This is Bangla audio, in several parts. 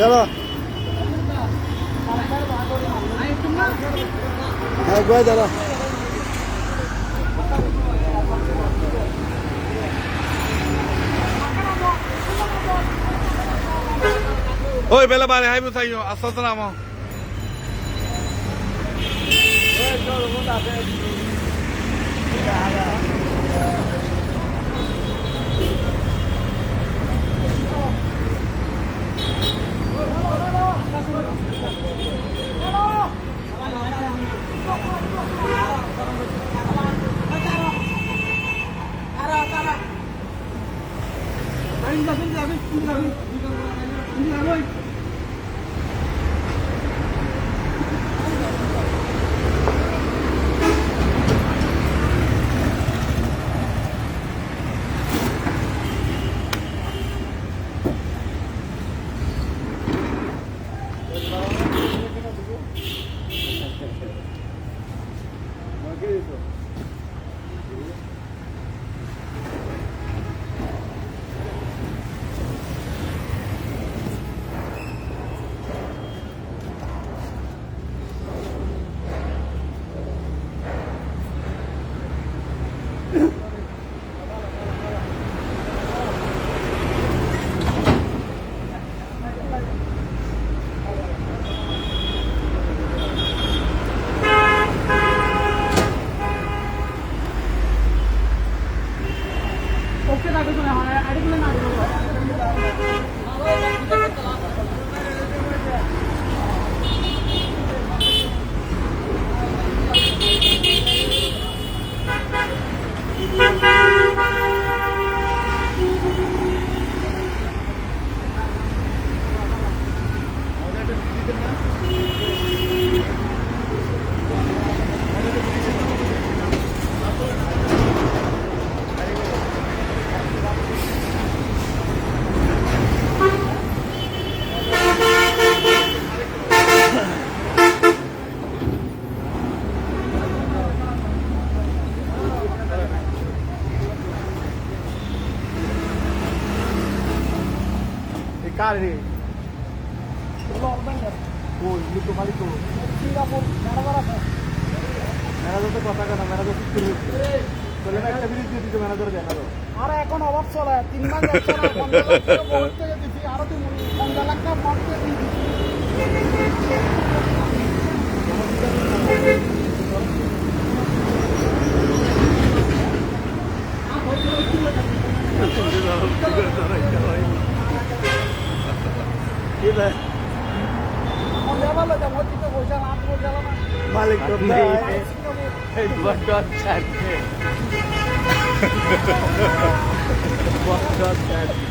চলো হ্যাঁ গোয়া চলো Oi, bela bale, hai buta yo, asal nama. Kali ni. Belum banyak. Oh, itu kali tu. Singapura, mana mana? Mana tu kota kan? Mana tu sikit. Kalau nak kita beli tu mana tu jangan tu. Ara ekon awak solat. 3 বার যাচ্ছে না 15 লাখ টাকা বলতে দিছি আরো তুই 15 লাখ টাকা বলতে দিছি Malik kota Bodot cantik Bodot cantik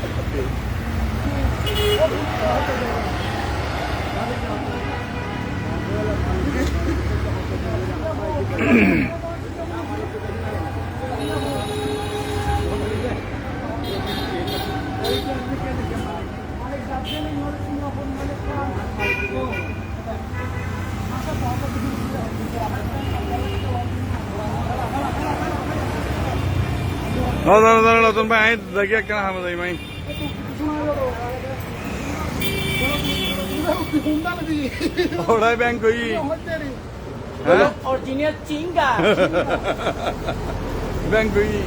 No, nonton ba ay lagi ka na hamay mai. Orai bank koi. Original chinga. Bank koi.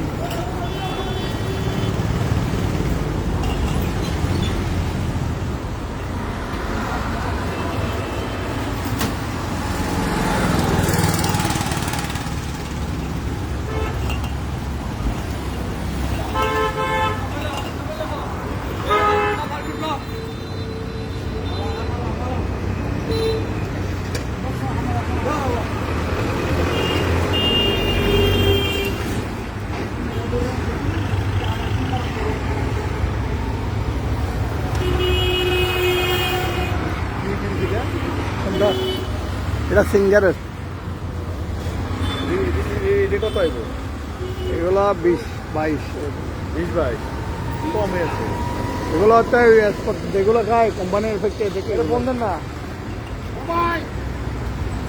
এটা সিঙ্গারের কত আইব এগুলো 20-22 20-22 কমে আছে এগুলো হচ্ছে যেগুলো খায় কোম্পানির এফেক্টে দেখে এটা বন্ধেন না ভাই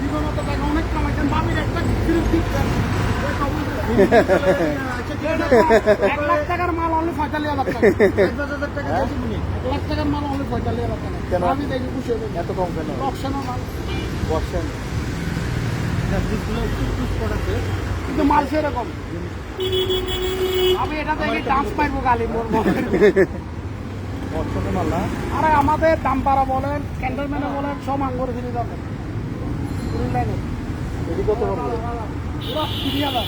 জীবন তো টাকা অনেক কামাইছেন বাবির একটা ফিল্ম দিচ্ছেন 1 লাখ টাকার মাল অনলি 45,000 টাকা 50,000 টাকা বেশি মনে 1 লাখ টাকার মাল হলে 45,000 টাকা কেন? আমি দেখি খুশি হয়ে এত কম কেন অপশনের মাল বর্ষেন কিন্তু মাল সেরকম আমি এটা দেখি ডান্স পাইবো গালি মোর বর্ষণে মাল না আরে আমাদের দামপাড়া বলেন ক্যান্টনমেন্টে বলেন সব আঙ্গুরে ফিরে যাবেন লাইনে এটি কত করবো পুরো 30,000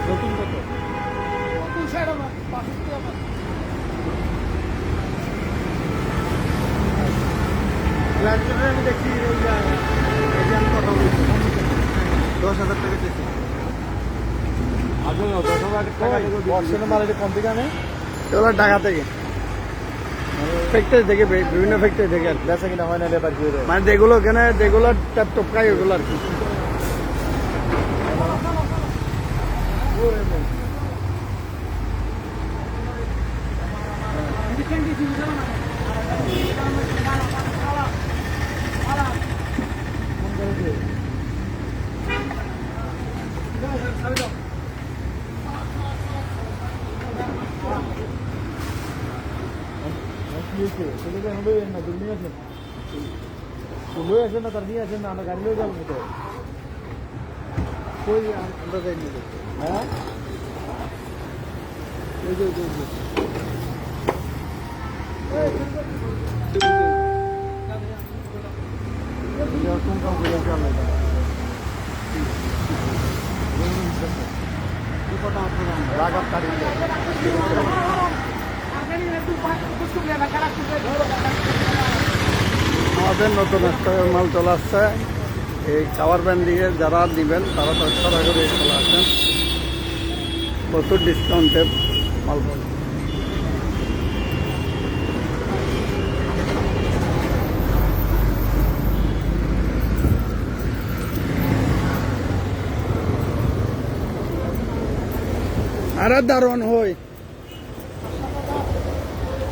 নতুন কত 65,000 লাইটজনের আমি দেখছি এই যে আমি কথা বলছি 10,000 টাকা দিচ্ছি আগে 10,000 টাকা বর্ষণে মাল এটা কোন থেকে আনে এগুলো ঢাকা থেকে ফ্যাক্টরি থেকে বিভিন্ন ফ্যাক্টরি থেকে আর কি। বেচা কিনা হয় না লেবার কি করে মানে যেগুলো এখানে যেগুলো টপকাই ওগুলো আর কি লই আসেন না তার নিয়ে আসেন না আমরা গাড়ি লই যাবো তো কই আমরা যাই নিয়ে হ্যাঁ এই যে আমাদের নতুন একটা মাল চলে আসছে এই কাভার ব্যান্ড দিয়ে যারা দিবেন তারা তো সরাসরি চলে আসেন প্রচুর ডিসকাউন্টের মাল পাবেন আরে দারুণ হই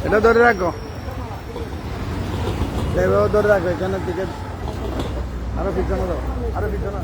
এটা ধরে রাখো এভাবে ধরে রাখো এখানের দিকে আরো পিছনে দাও আরো পিছনে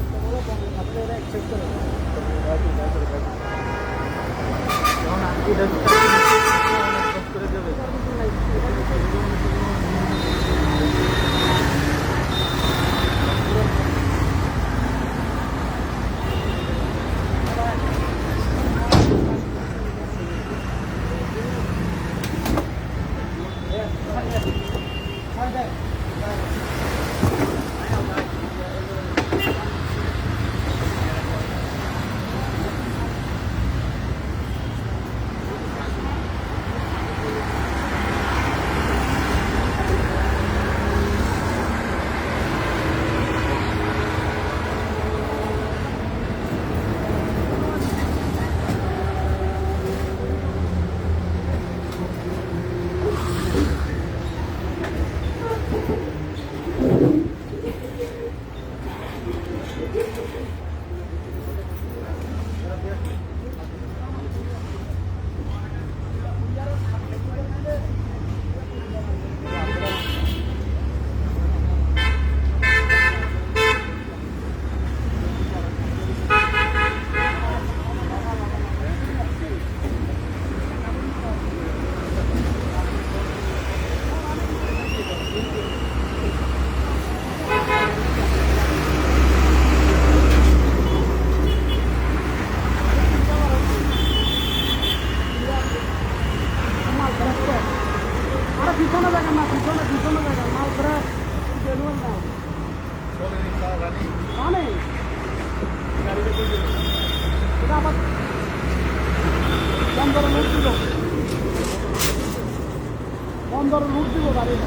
পিছনে দেখেন না পিছনে দেখেন মাল করে বেলুন না জানে এটা আবার বন্দরে লুট দিব গাড়িটা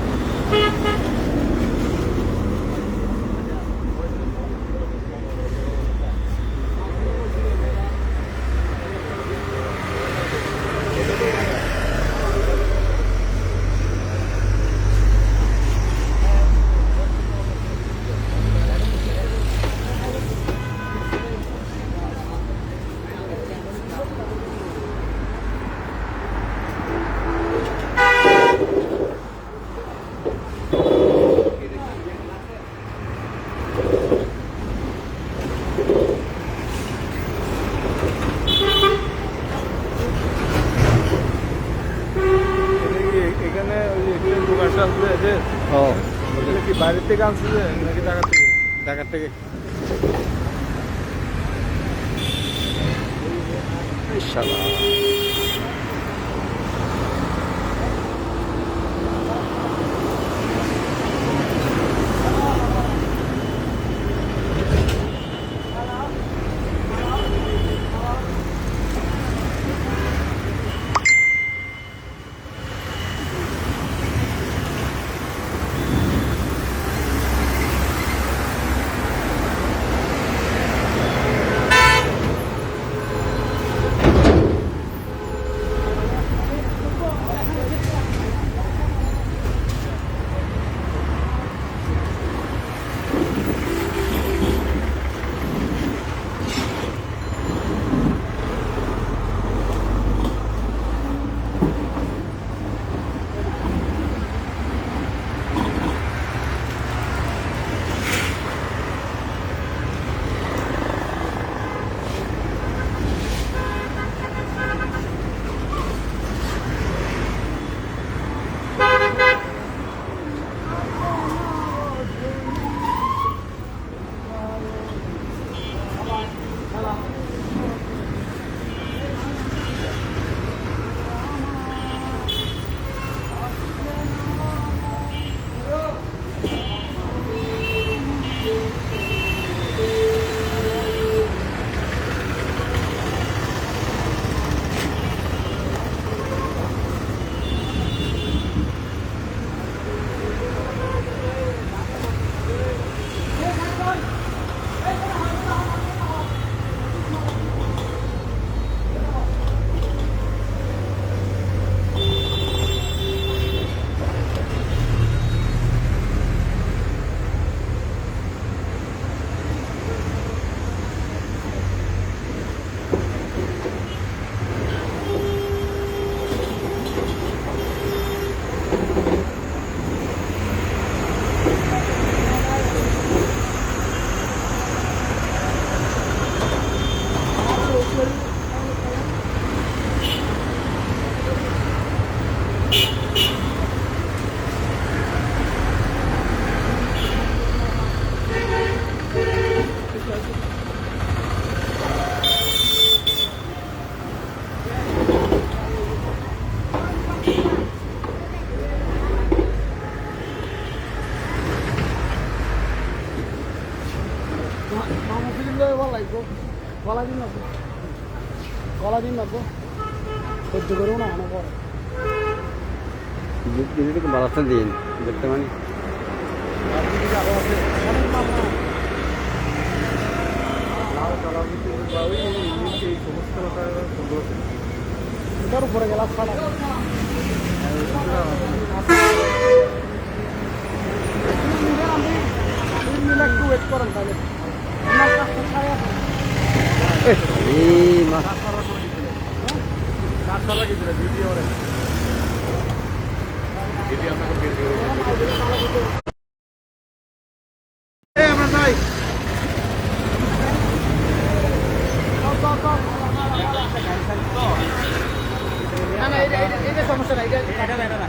থেকে আনছে যে নাকি ঢাকা থেকে? ঢাকা থেকে। ইনশাআল্লাহ। গলা দিন লাগবো সহ্য করেও না অনেক পরে কিন্তু বারাস্তা দিন দেখতে মানে এটার উপরে গেলাম ছাড়া একটু ওয়েট করেন তাহলে আমার কাজটা ছাড়া এই মা সমস্যা নাই না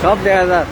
সব দেখা যায়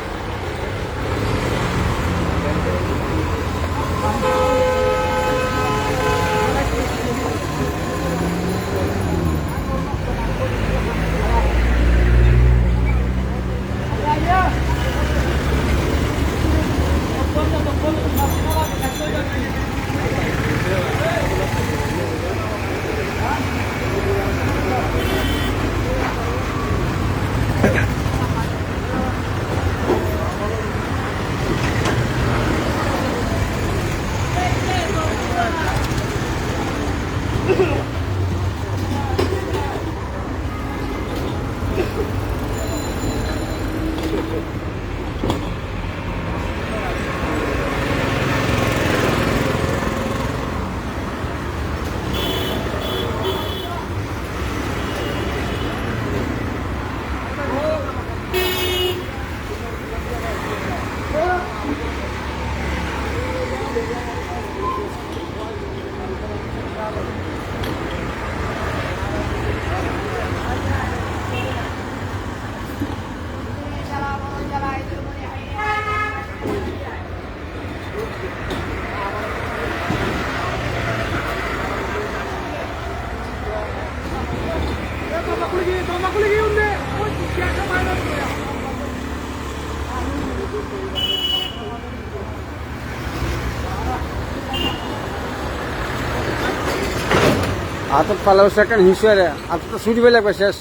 হাতত পালাও সেকেন্ড হিসেবে হাতত ছুটিবে লাগবে শেষ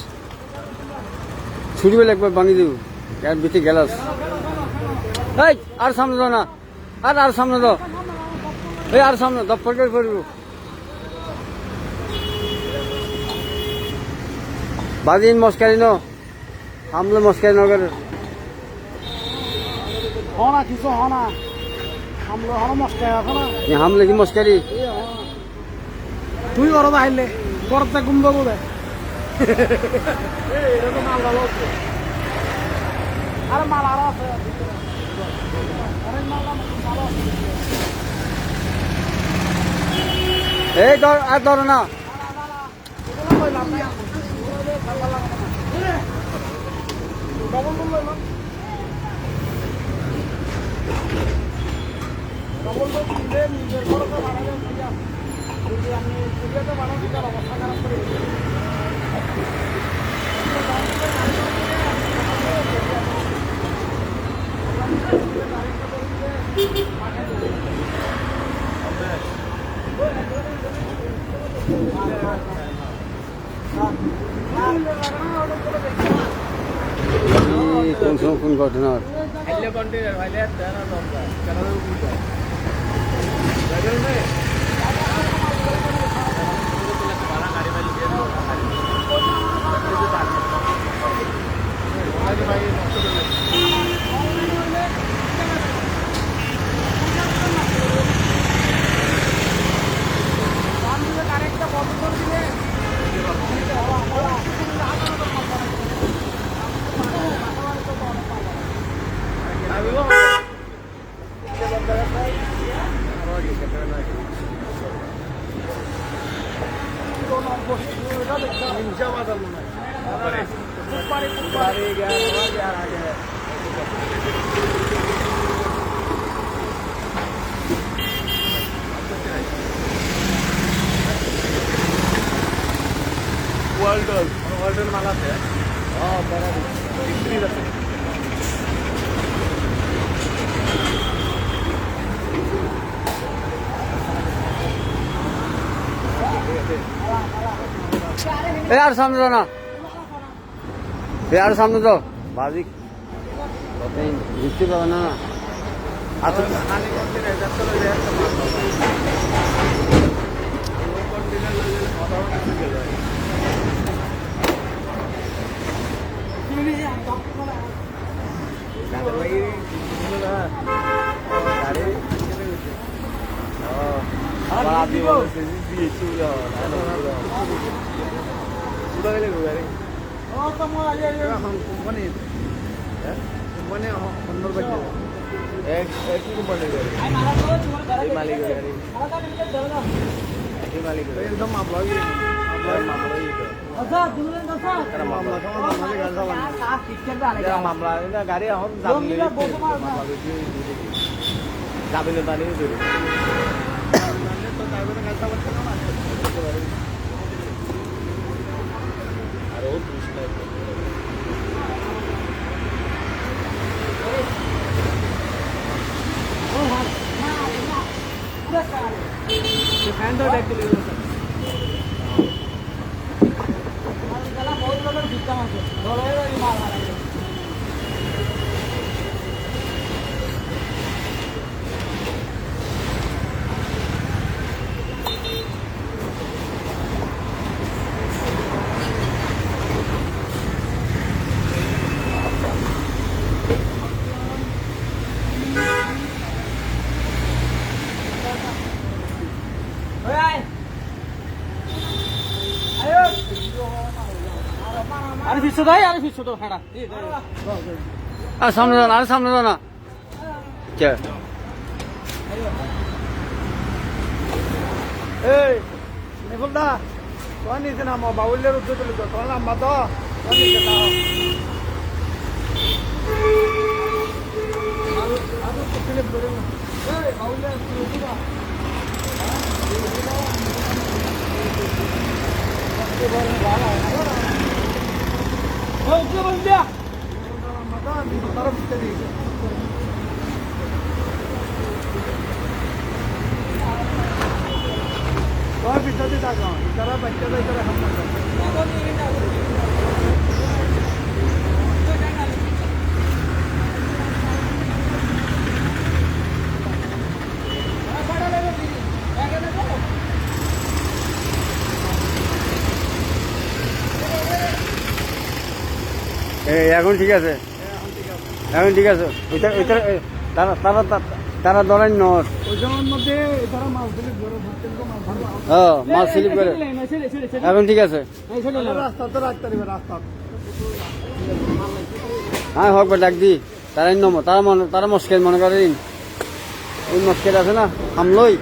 ছুটিবে লাগবে ভাঙি দিব এর বিটি গেলাস এই আর সামনে দাও না আর সামনে দাও এই আর সামনে দপ্তর করে করব বাদিন মস্কারি ন হামলে মস্কারি নগর হনা কিছু হনা আমরা হনা মস্কাই আছে না হামলে কি মস্কারি তুই ঘর আহিলে ঘরতে ঘুম দেবো দে এটা তো মাল ভালো হচ্ছে আরে মাল আরো আছে আরে মাল ভালো এই ধর আর ধর না কোন সময় কোন ঘটনার ওয়ার্ল্ডের মাল আছে বিক্রি আছে এই আর সামনে দাও না এই আর সামনে দাও বাজি বুঝতে পারবে না আচ্ছা মামলা গাড়ি এখন জামিনের পানি আরো ফ্যান তো দেখতে আরে ফিরছো তাই আরে ফিরছো তো হ্যাঁ আর সামনে দাও না আর সামনে দাও না কে এই নিফুলদা তোমার নিচে নামো বাউলের উদ্যোগ তুলে তো তোমার নাম্বা তো তোমার নিচে নাও তোমার পিছনে টাকা তারা বাচ্চা দেয় তারা হাম এখন ঠিক আছে এখন ঠিক আছে ওইটা ওইটা তারা তারা তারা ধরেন নট ওই সময়ের মধ্যে তারা মাছ দিলে বড় ভর্তি মাছ ধরবা হ্যাঁ মাছ স্লিপ করে এখন ঠিক আছে রাস্তা তো রাখতে দিবে রাস্তা হ্যাঁ হোক বা ডাক দি তারাই নম তারা মনে তারা মস্কেল মনে করেন ওই মস্কেল আছে না হামলই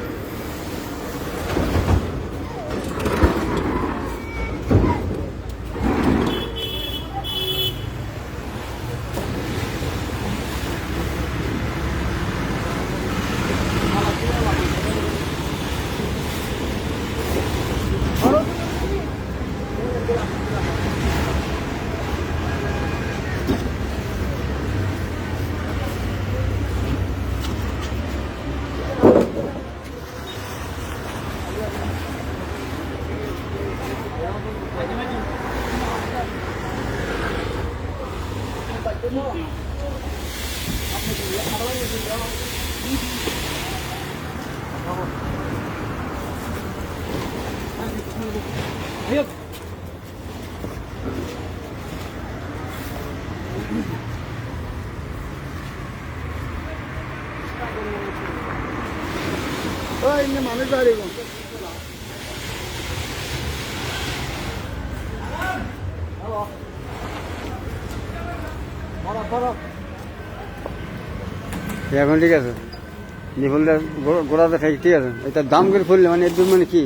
মানুষ দাঁড়িয়ে এখন ঠিক আছে নিফুলটা গোড়াতে খাই ঠিক আছে এটা দাম করে ফুললে মানে এর মানে কি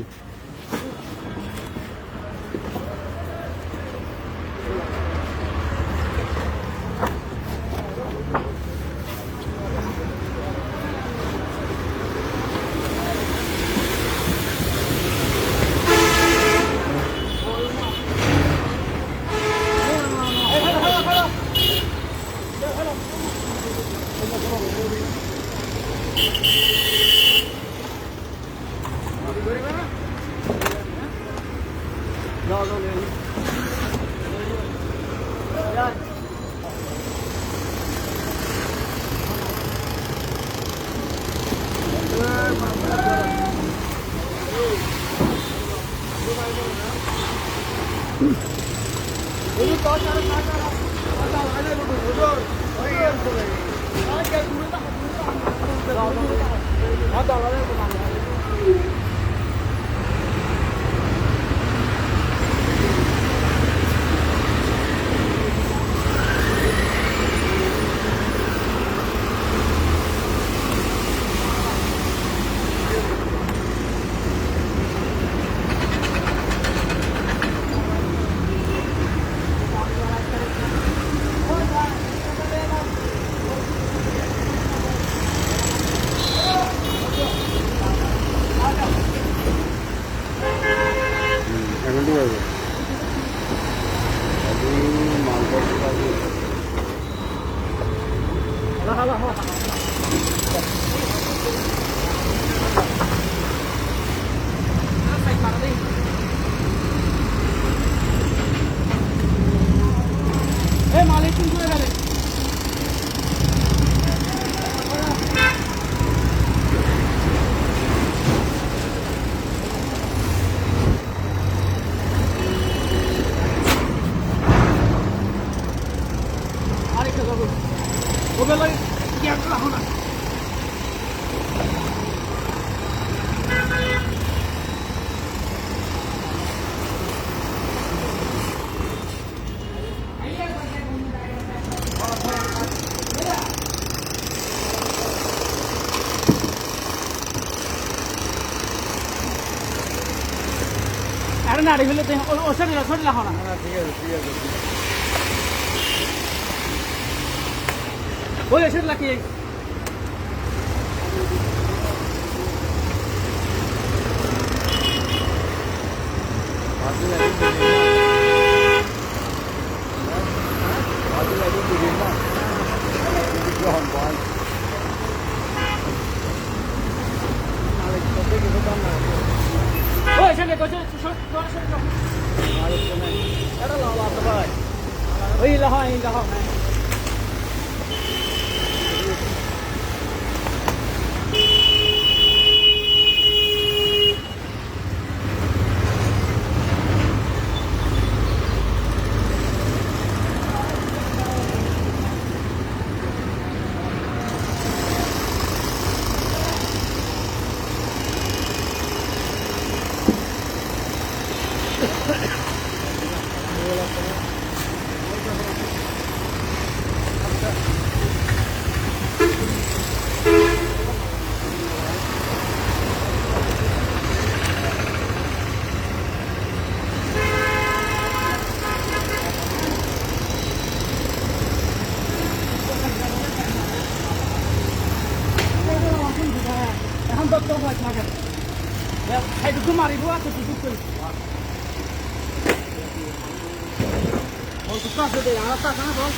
এখন ঠিক আছে মালিক কিন্তু গেলে আরেকটা যাবো ওবেলা কি একটা হনা আরে না রে হলে ও সরি লাখো না ঠিক আছে ঠিক আছে ওই এসে লাকি ওই এসে এটা লাভ আছে ভাই ওই লাহা এখন দত্ত হয় না কেন সাইডে মারিব আছে তুই করে বল কুত্তা আছে আর রাস্তা আছে না বল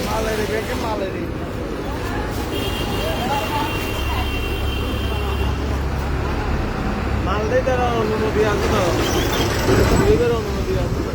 মালের বেগে মালেরই মালদাই তারা অনুমতি আছে তো এদের অনুমতি আছে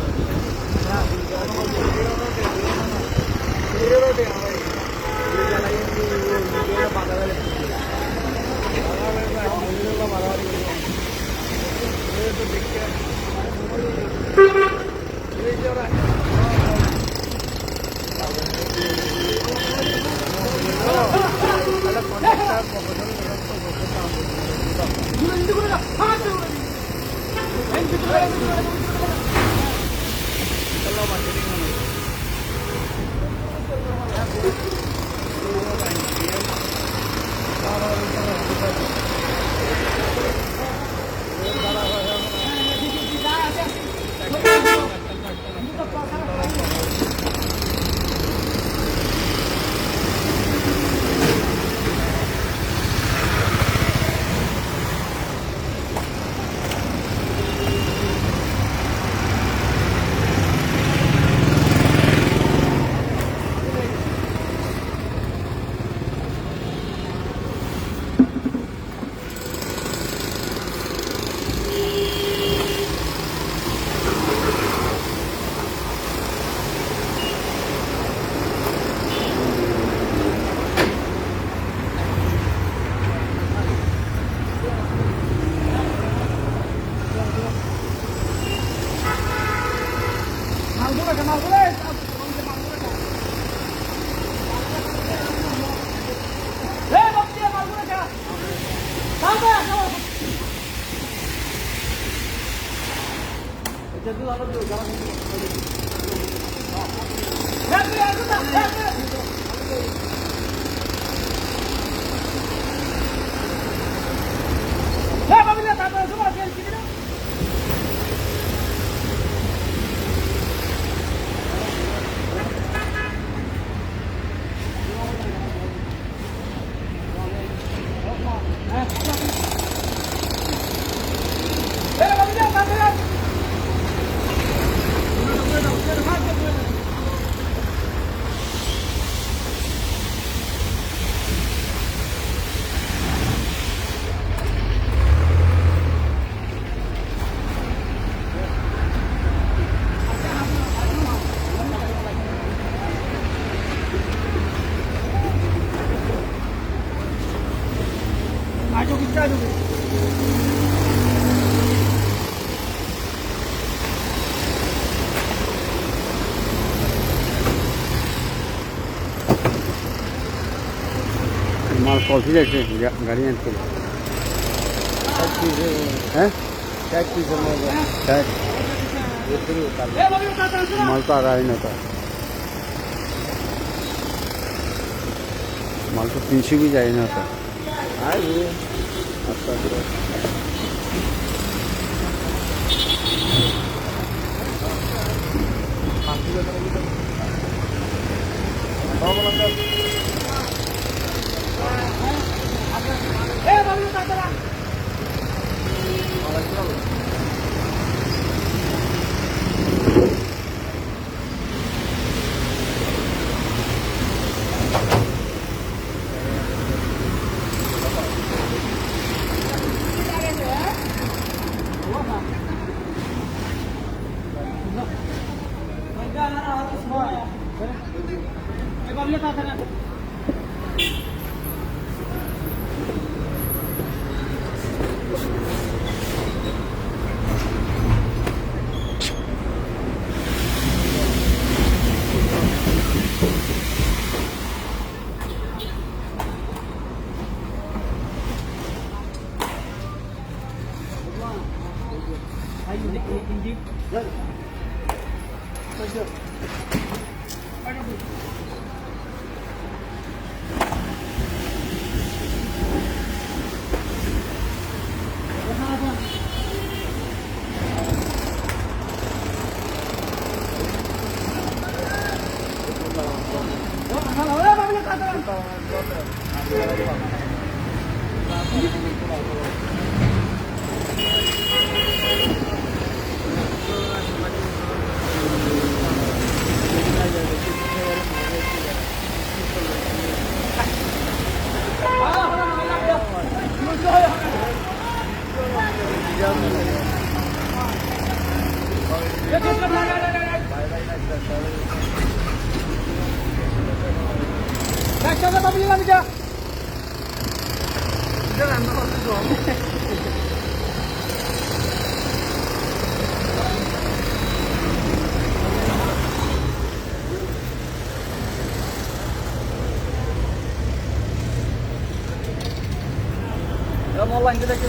রেখে মালগুলো মালগুলো খা এটা তো আলো দিও যারা আজও কিচ্ছু আসবে মাল পৌঁছে যাচ্ছে গাড়ি আনতে হ্যাঁ মাল তো আগাই না था माल तो 300 भी जाए ना था একসাথে পাবলি না মিটা অনলাইন দেখে